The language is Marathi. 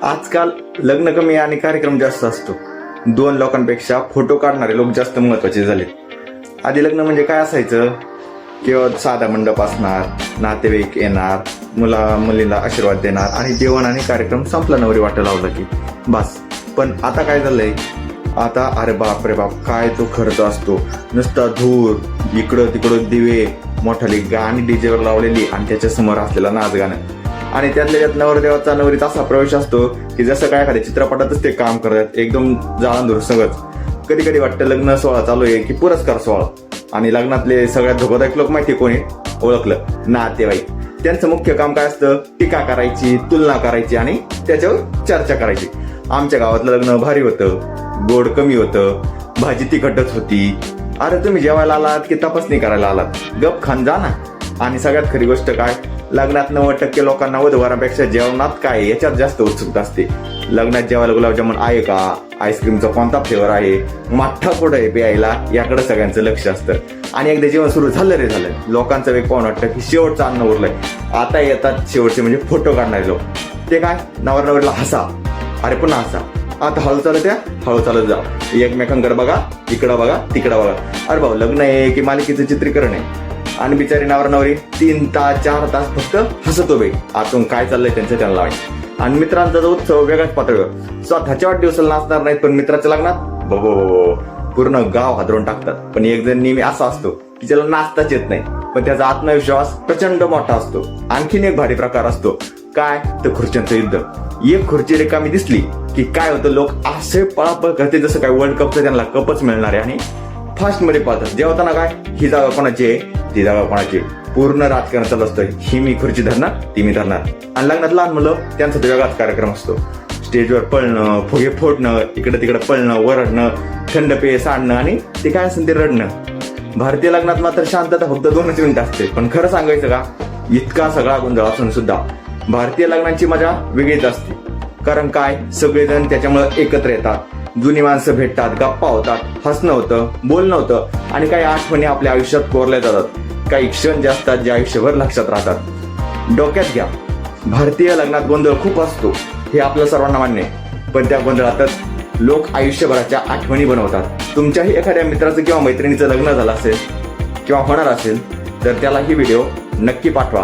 आजकाल लग्न कमी आणि कार्यक्रम जास्त असतो. 2 लोकांपेक्षा फोटो काढणारे लोक जास्त महत्वाचे झाले. आधी लग्न म्हणजे काय असायचं, किंवा साधा मंडप असणार, नातेवाईक येणार, मुलीला आशीर्वाद देणार आणि जेवण आणि कार्यक्रम संपला, नवरी वाटा लावला की बस. पण आता काय झालंय, आता अरे बाप रे बाप, काय तो खर्च असतो. नुसता धूर, इकडं तिकडं दिवे, मोठाली गाणी डीजेवर लावलेली आणि त्याच्या समोर असलेला नाच गाणं. आणि त्यातल्या त्यात नवरदेवाचा नवरीचा असा प्रवेश असतो की जसं काय एखाद्या चित्रपटातच ते काम करतात, एकदम जाळंधूर सगळंच. कधी कधी वाटतं लग्न सोहळा चालू आहे की पुरस्कार सोहळा. आणि लग्नातले सगळ्यात धोकादायक लोक माहिती कोणी ओळखलं, नातेवाईक. त्यांचं मुख्य काम काय असतं, टीका करायची, तुलना करायची आणि त्याच्यावर चर्चा करायची. आमच्या गावातलं लग्न भारी होतं, गोड कमी होतं, भाजी तिखटच होती. अरे तुम्ही जेवायला आलात की तपासणी करायला आलात, गप खान जा ना. आणि सगळ्यात खरी गोष्ट काय, लग्नात 90% लोकांना वधूवरांपेक्षा जेवणात काय याच्यात जास्त उत्सुकता असते. लग्नात जेवायला गुलाबजामुन आहे का, आईस्क्रीमचा कोणता फ्लेवर आहे, मठ्ठा कुठं आहे प्यायला, याकडे सगळ्यांचं लक्ष असतं. आणि एकदा जेवण सुरू झालं रे झालं, लोकांचं वेग पाहून वाटतं की शेवटचं अन्न उरलंय. आता येतात शेवटचे म्हणजे फोटो काढणारे लोक. ते काय, नवरा नवरीला हसा, अरे पुन्हा हसा, आता हळू चालत या, हळू चालत जा, एकमेकांकडे बघा, इकडं बघा, तिकडं बघा. अरे भाऊ, लग्न आहे की मालिकेचं चित्रीकरण आहे? आणि बिचारी नवरा नवरी 3 तास 4 तास फक्त हसत उभे, आतून काय चाललंय त्यांचं त्यांना लावायचं. आणि मित्रांचा जो उत्सव वेगळ्याच पातळीवर. स्वतःच्या वाढदिवसाला नाचणार नाहीत, पण मित्राच्या लग्नात बबो पूर्ण गाव हादरून टाकतात. पण एक जण नेहमी असा असतो की ज्याला नाचताच येत नाही, पण त्याचा आत्मविश्वास प्रचंड मोठा असतो. आणखीन एक भारी प्रकार असतो, काय तर खुर्च्यांचं युद्ध. एक खुर्ची रिकामी दिसली की काय होतं, लोक असे पळापळ करते जसं काय वर्ल्ड कपचं त्यांना कपच मिळणार आहे. आणि फास्ट मध्ये पाहतात. जेवताना काय, ही जागा कोणाची आहे, ती जागा कोणाची, पूर्ण राजकारण चालू असतं. ही मी खुर्ची धरणार, ती मी धरणार. आणि लग्नात लहान मुलं, त्यांचा तो वेगळाच कार्यक्रम असतो. स्टेजवर पळणं, फुगे फोडणं, इकडे तिकडे पळणं, वरडणं, थंड पेय सांडणं आणि ते काय असेल ते रडणं. भारतीय लग्नात मात्र शांतता फक्त 2 मिनिटं असते. पण खरं सांगायचं का, इतका सगळा गोंधळ असून सुद्धा भारतीय लग्नांची मजा वेगळीच असते. कारण काय, सगळेजण त्याच्यामुळे एकत्र येतात, जुनी माणसं भेटतात, गप्पा होतात, हसणं होतं, बोलणं होतं आणि काही आठवणी आपल्या आयुष्यात कोरल्या जातात. काही क्षण जे असतात जे आयुष्यभर लक्षात राहतात. डोक्यात घ्या, भारतीय लग्नात गोंधळ खूप असतो, हे आपलं सर्वांना मान्य आहे. पण त्या गोंधळातच लोक आयुष्यभराच्या आठवणी बनवतात. तुमच्याही एखाद्या मित्राचं किंवा मैत्रिणीचं लग्न झालं असेल किंवा होणार असेल तर त्याला ही व्हिडिओ नक्की पाठवा.